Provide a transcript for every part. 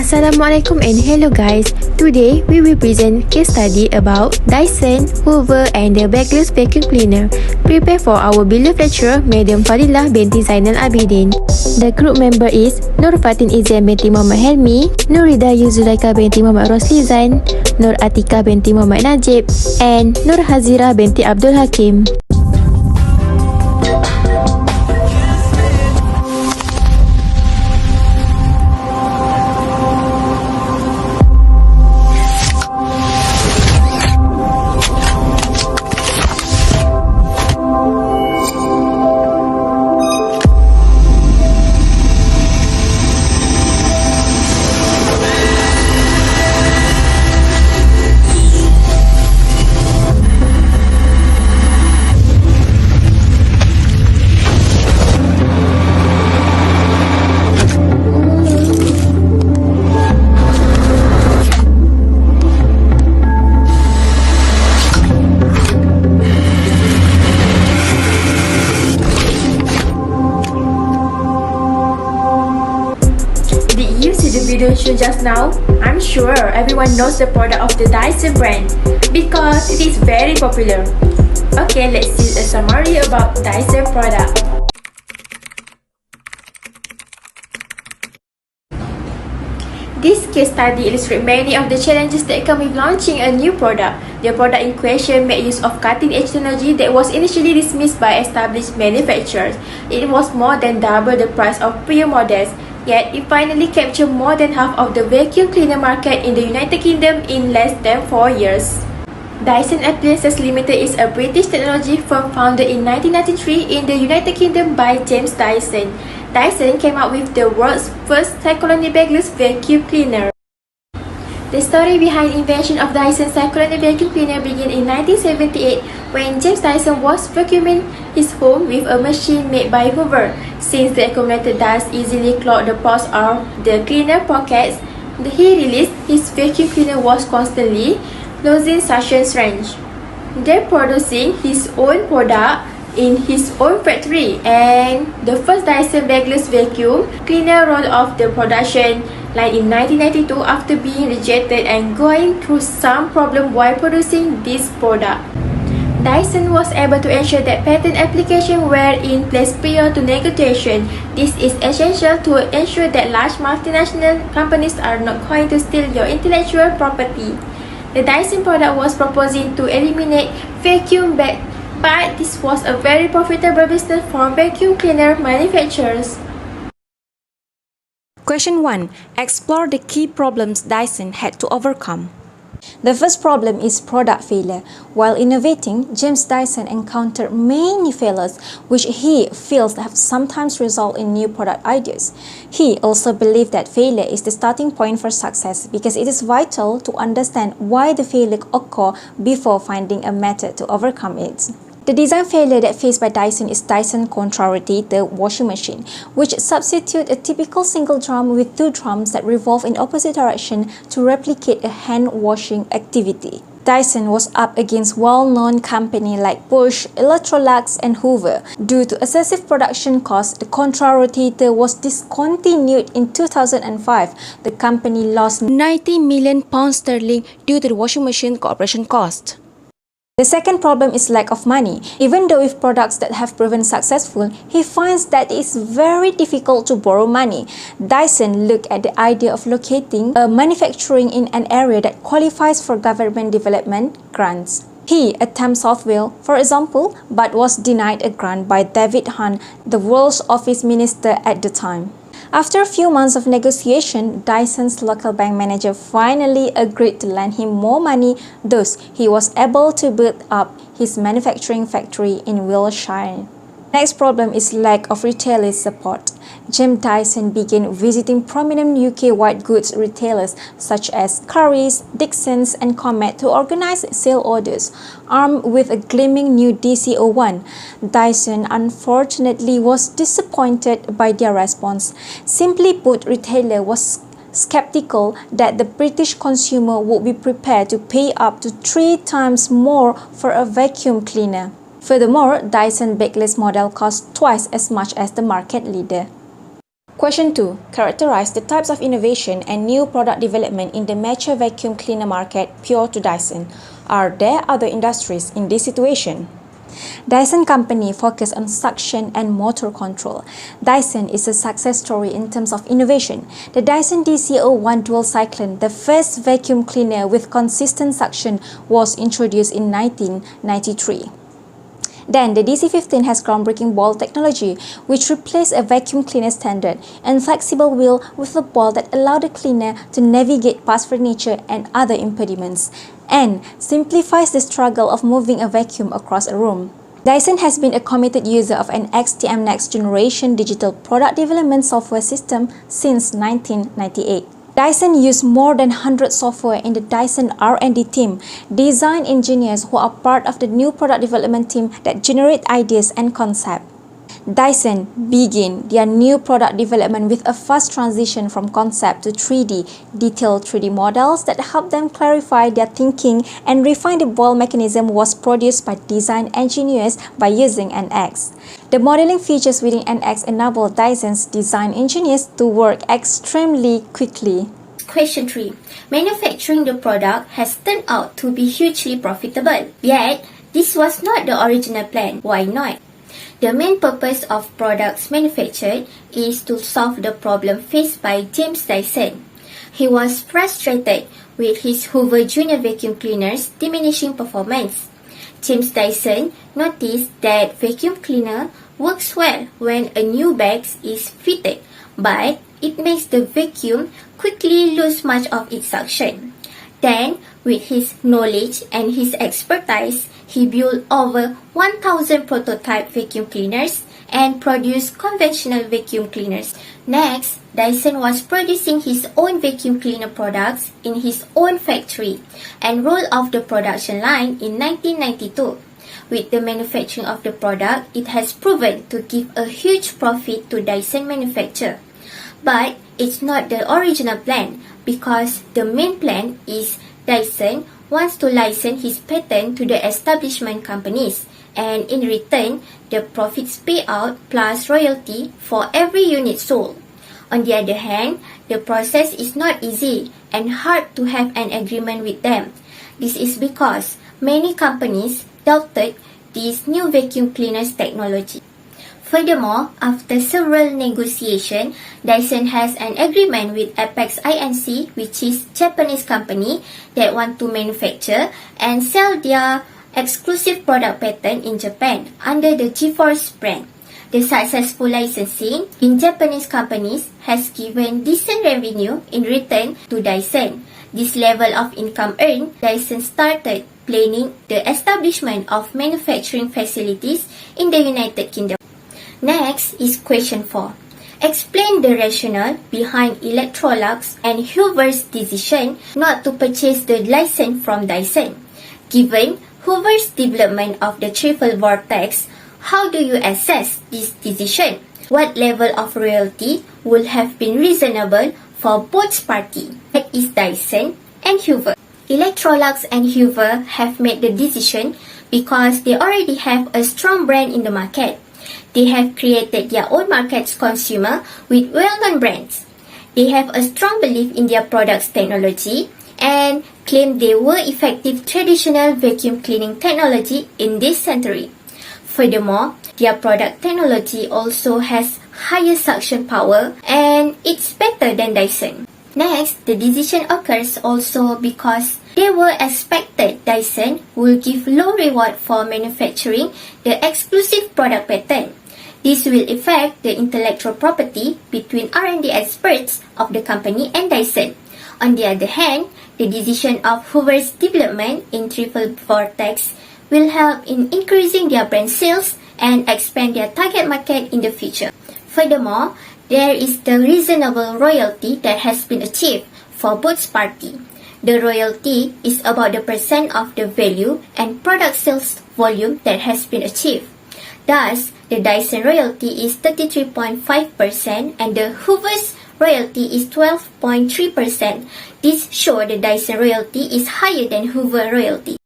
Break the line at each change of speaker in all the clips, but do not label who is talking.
Assalamualaikum and hello guys. Today we will present case study about Dyson, Hoover and the Bagless vacuum cleaner. Prepare for our beloved lecturer Madam Fadilah binti Zainal Abidin. The group member is Nur Fatin Izzian binti Muhammad Helmi, Nurida Yuzulaika binti Muhammad Roslizan, Nur Atika binti Muhammad Najib and Nur Hazira binti Abdul Hakim.
You see the video show just now? I'm sure everyone knows the product of the Dyson brand because it is very popular. Okay, let's see a summary about Dyson product. This case study illustrates many of the challenges that come with launching a new product. The product in question made use of cutting-edge technology that was initially dismissed by established manufacturers. It was more than double the price of prior models. Yet, it finally captured more than half of the vacuum cleaner market in the United Kingdom in less than 4 years. Dyson Appliances Limited is a British technology firm founded in 1993 in the United Kingdom by James Dyson. Dyson came up with the world's first cyclone bagless vacuum cleaner. The story behind the invention of Dyson's cyclone vacuum cleaner began in 1978 when James Dyson was vacuuming his home with a machine made by Hoover. Since the accumulated dust easily clogged the pores of the cleaner pockets he released, his vacuum cleaner was constantly losing suction strength. They're producing his own product in his own factory, and the first Dyson bagless vacuum cleaner rolled off the production line in 1992 after being rejected and going through some problem while producing this product. Dyson was able to ensure that patent applications were in place prior to negotiation. This is essential to ensure that large multinational companies are not going to steal your intellectual property. The Dyson product was proposing to eliminate vacuum bags, but this was a very profitable business for vacuum cleaner manufacturers.
Question 1. Explore the key problems Dyson had to overcome. The first problem is product failure. While innovating, James Dyson encountered many failures which he feels have sometimes resulted in new product ideas. He also believed that failure is the starting point for success because it is vital to understand why the failure occurred before finding a method to overcome it. The design failure that faced by Dyson is Dyson Contrarity, the washing machine, which substitutes a typical single drum with two drums that revolve in opposite direction to replicate a hand washing activity. Dyson was up against well-known companies like Bosch, Electrolux, and Hoover. Due to excessive production costs, the Contrarotator was discontinued in 2005. The company lost £90 million due to the washing machine cooperation cost. The second problem is lack of money. Even though with products that have proven successful, he finds that it's very difficult to borrow money. Dyson looked at the idea of locating a manufacturing in an area that qualifies for government development grants. He attempted Southwell, for example, but was denied a grant by David Hunt, the World Office Minister at the time. After a few months of negotiation, Dyson's local bank manager finally agreed to lend him more money, thus he was able to build up his manufacturing factory in Wiltshire. Next problem is lack of retailer support. James Dyson began visiting prominent UK white goods retailers such as Currys, Dixons and Comet to organize sale orders. Armed with a gleaming new DC-01, Dyson unfortunately was disappointed by their response. Simply put, retailer was skeptical that the British consumer would be prepared to pay up to 3 times more for a vacuum cleaner. Furthermore, Dyson Bagless model costs twice as much as the market leader. Question 2. Characterize the types of innovation and new product development in the mature vacuum cleaner market pure to Dyson. Are there other industries in this situation? Dyson company focus on suction and motor control. Dyson is a success story in terms of innovation. The Dyson DC01 dual cyclone, the first vacuum cleaner with consistent suction, was introduced in 1993. Then, the DC15 has groundbreaking ball technology, which replaced a vacuum cleaner standard, and flexible wheel with a ball that allowed the cleaner to navigate past furniture and other impediments, and simplifies the struggle of moving a vacuum across a room. Dyson has been a committed user of an XTM Next Generation digital product development software system since 1998. Dyson used more than 100 software in the Dyson R&D team, design engineers who are part of the new product development team that generate ideas and concept. Dyson began their new product development with a fast transition from concept to 3D, detailed 3D models that helped them clarify their thinking and refine the ball mechanism was produced by design engineers by using NX. The modeling features within NX enable Dyson's design engineers to work extremely quickly.
Question 3. Manufacturing the product has turned out to be hugely profitable. Yet, this was not the original plan. Why not? The main purpose of products manufactured is to solve the problem faced by James Dyson. He was frustrated with his Hoover Junior vacuum cleaner's diminishing performance. James Dyson noticed that vacuum cleaner works well when a new bag is fitted, but it makes the vacuum quickly lose much of its suction. Then, with his knowledge and his expertise, he built over 1,000 prototype vacuum cleaners and produced conventional vacuum cleaners. Next, Dyson was producing his own vacuum cleaner products in his own factory and rolled off the production line in 1992. With the manufacturing of the product, it has proven to give a huge profit to Dyson manufacturer. But it's not the original plan because the main plan is Dyson wants to license his patent to the establishment companies, and in return, the profits payout plus royalty for every unit sold. On the other hand, the process is not easy and hard to have an agreement with them. This is because many companies doubted this new vacuum cleaners technology. Furthermore, after several negotiations, Dyson has an agreement with Apex Inc., which is Japanese company that want to manufacture and sell their exclusive product patent in Japan under the GeForce brand. The successful licensing in Japanese companies has given decent revenue in return to Dyson. This level of income earned, Dyson started planning the establishment of manufacturing facilities in the United Kingdom. Next is question 4. Explain the rationale behind Electrolux and Hoover's decision not to purchase the license from Dyson. Given Hoover's development of the triple vortex, how do you assess this decision? What level of royalty would have been reasonable for both parties? That is Dyson and Hoover. Electrolux and Hoover have made the decision because they already have a strong brand in the market. They have created their own market's consumer with well-known brands. They have a strong belief in their product's technology and claim they were effective traditional vacuum cleaning technology in this century. Furthermore, their product technology also has higher suction power and it's better than Dyson. Next, the decision occurs also because they were expected Dyson will give low reward for manufacturing the exclusive product patent. This will affect the intellectual property between R&D experts of the company and Dyson. On the other hand, the decision of Hoover's development in triple vortex will help in increasing their brand sales and expand their target market in the future. Furthermore, there is the reasonable royalty that has been achieved for both parties. The royalty is about the percent of the value and product sales volume that has been achieved. Thus, the Dyson royalty is 33.5% and the Hoover's royalty is 12.3%. This shows the Dyson royalty is higher than Hoover royalty.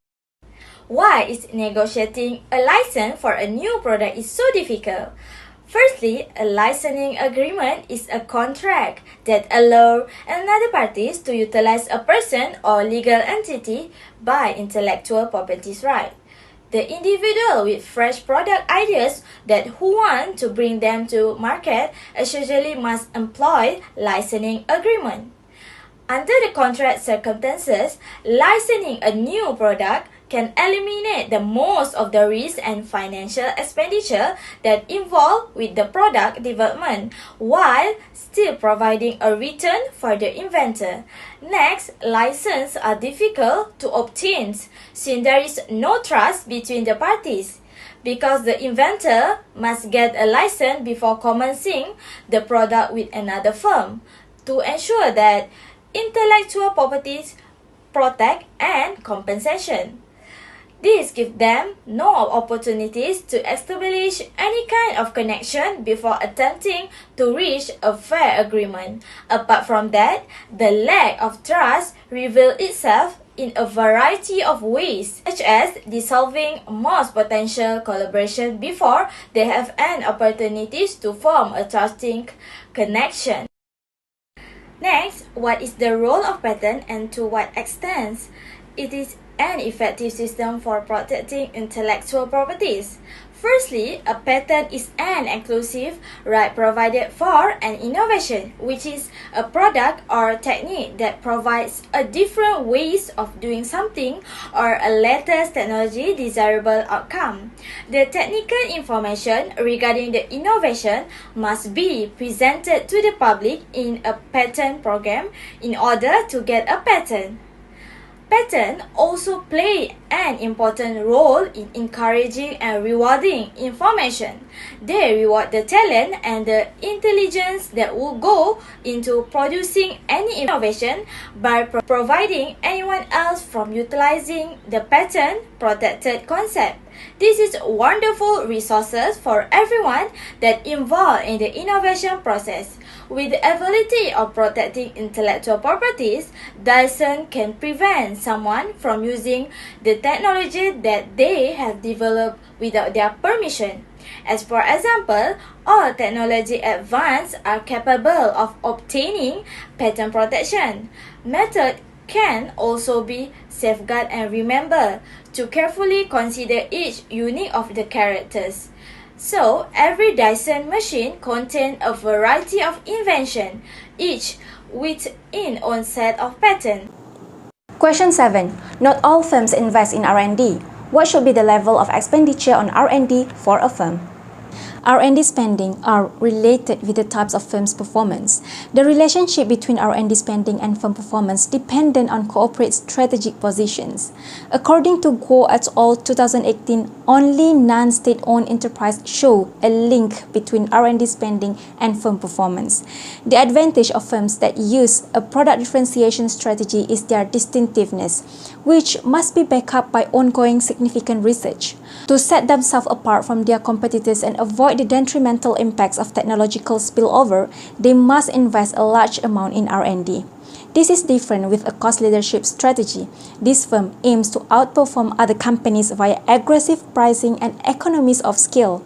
Why is negotiating a license for a new product is so difficult? Firstly, a licensing agreement is a contract that allows another parties to utilize a person or legal entity by intellectual property's right. The individual with fresh product ideas that who want to bring them to market usually must employ licensing agreement. Under the contract circumstances, licensing a new product can eliminate the most of the risk and financial expenditure that involve with the product development, while still providing a return for the inventor. Next, licenses are difficult to obtain since there is no trust between the parties, because the inventor must get a license before commencing the product with another firm to ensure that intellectual properties protect and compensation. This gives them no opportunities to establish any kind of connection before attempting to reach a fair agreement. Apart from that, the lack of trust reveals itself in a variety of ways, such as dissolving most potential collaboration before they have an opportunity to form a trusting connection. Next, what is the role of patent and to what extent? It is an effective system for protecting intellectual properties. Firstly, a patent is an exclusive right provided for an innovation, which is a product or technique that provides a different ways of doing something or a latest technology desirable outcome. The technical information regarding the innovation must be presented to the public in a patent program in order to get a patent. Patents also play an important role in encouraging and rewarding information. They reward the talent and the intelligence that will go into producing any innovation by providing anyone else from utilizing the patent-protected concept. This is wonderful resources for everyone that involved in the innovation process. With the ability of protecting intellectual properties, Dyson can prevent someone from using the technology that they have developed without their permission. As for example, all technology advances are capable of obtaining patent protection. Method can also be safeguarded and remembered to carefully consider each unique of the characters. So, every Dyson machine contains a variety of invention, each with its own set of patents.
Question 7. Not all firms invest in R&D. What should be the level of expenditure on R&D for a firm? R&D spending are related with the types of firm's performance. The relationship between R&D spending and firm performance dependent on corporate strategic positions. According to Guo et al. 2018, only non-state-owned enterprises show a link between R&D spending and firm performance. The advantage of firms that use a product differentiation strategy is their distinctiveness, which must be backed up by ongoing significant research. To set themselves apart from their competitors and avoid the detrimental impacts of technological spillover, they must invest a large amount in R&D. This is different with a cost leadership strategy. This firm aims to outperform other companies via aggressive pricing and economies of scale.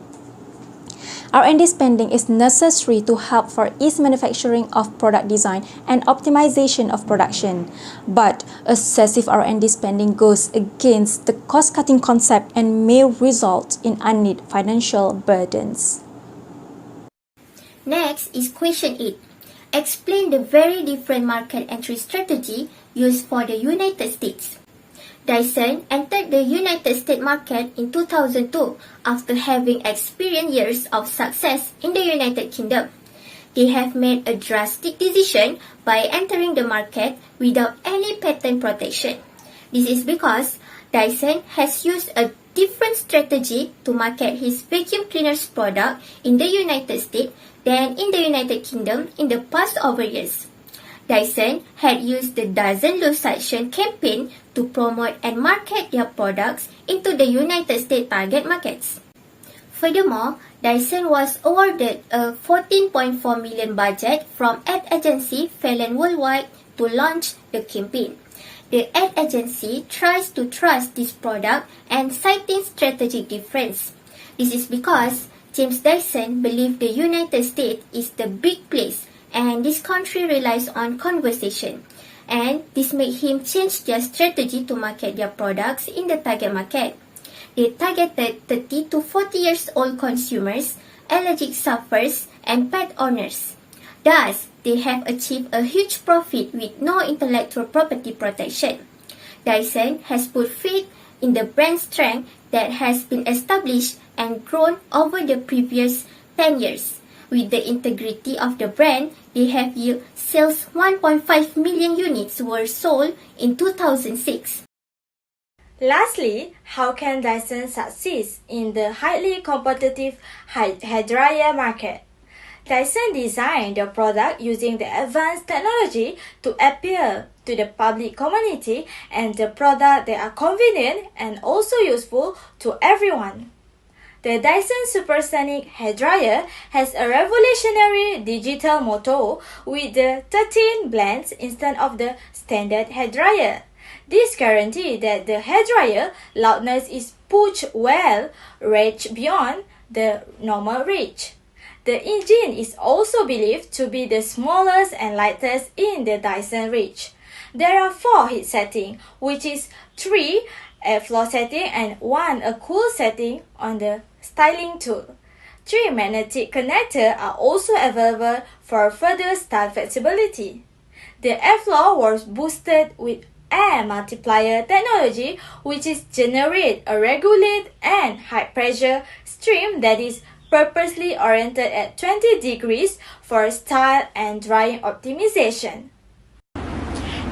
R&D spending is necessary to help for ease manufacturing of product design and optimization of production. But excessive R&D spending goes against the cost-cutting concept and may result in unneeded financial burdens.
Next is question 8. Explain the very different market entry strategy used for the United States. Dyson entered the United States market in 2002 after having experienced years of success in the United Kingdom. They have made a drastic decision by entering the market without any patent protection. This is because Dyson has used a different strategy to market his vacuum cleaners product in the United States than in the United Kingdom in the past over years. Dyson had used the Doesn't Lose Suction campaign to promote and market their products into the United States target markets. Furthermore, Dyson was awarded a $14.4 million budget from ad agency Phelan Worldwide to launch the campaign. The ad agency tries to trust this product and citing strategic difference. This is because James Dyson believed the United States is the big place and this country relies on conversation. And this made him change their strategy to market their products in the target market. They targeted 30 to 40 years old consumers, allergic sufferers, and pet owners. Thus, they have achieved a huge profit with no intellectual property protection. Dyson has put faith in the brand strength that has been established and grown over the previous 10 years. With the integrity of the brand, they have yield sales 1.5 million units were sold in 2006.
Lastly, how can Dyson succeed in the highly competitive hairdryer market? Dyson designed the product using the advanced technology to appeal to the public community and the product that are convenient and also useful to everyone. The Dyson Supersonic hairdryer has a revolutionary digital motor with the 13 blends instead of the standard hairdryer. This guarantees that the hairdryer loudness is pushed well reach beyond the normal reach. The engine is also believed to be the smallest and lightest in the Dyson reach. There are 4 heat settings, which is 3 airflow setting and 1 a cool setting on the styling tool. 3 magnetic connectors are also available for further style flexibility. The airflow was boosted with air multiplier technology, which is generate a regulate and high pressure stream that is purposely oriented at 20 degrees for style and drying optimization.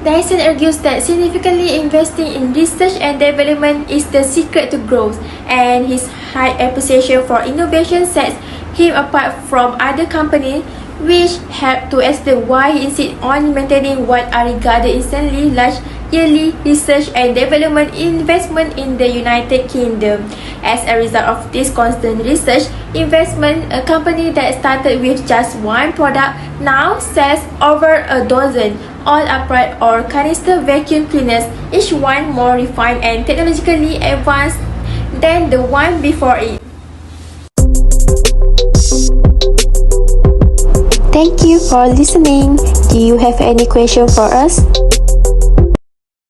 Dyson argues that significantly investing in research and development is the secret to growth, and his high appreciation for innovation sets him apart from other companies, which help to explain why he insists on maintaining what are regarded insanely large yearly research and development investment in the United Kingdom. As a result of this constant research investment, a company that started with just one product now sells over a dozen all upright or canister vacuum cleaners, each one more refined and technologically advanced than the one before it.
Thank you for listening. Do you have any question for us?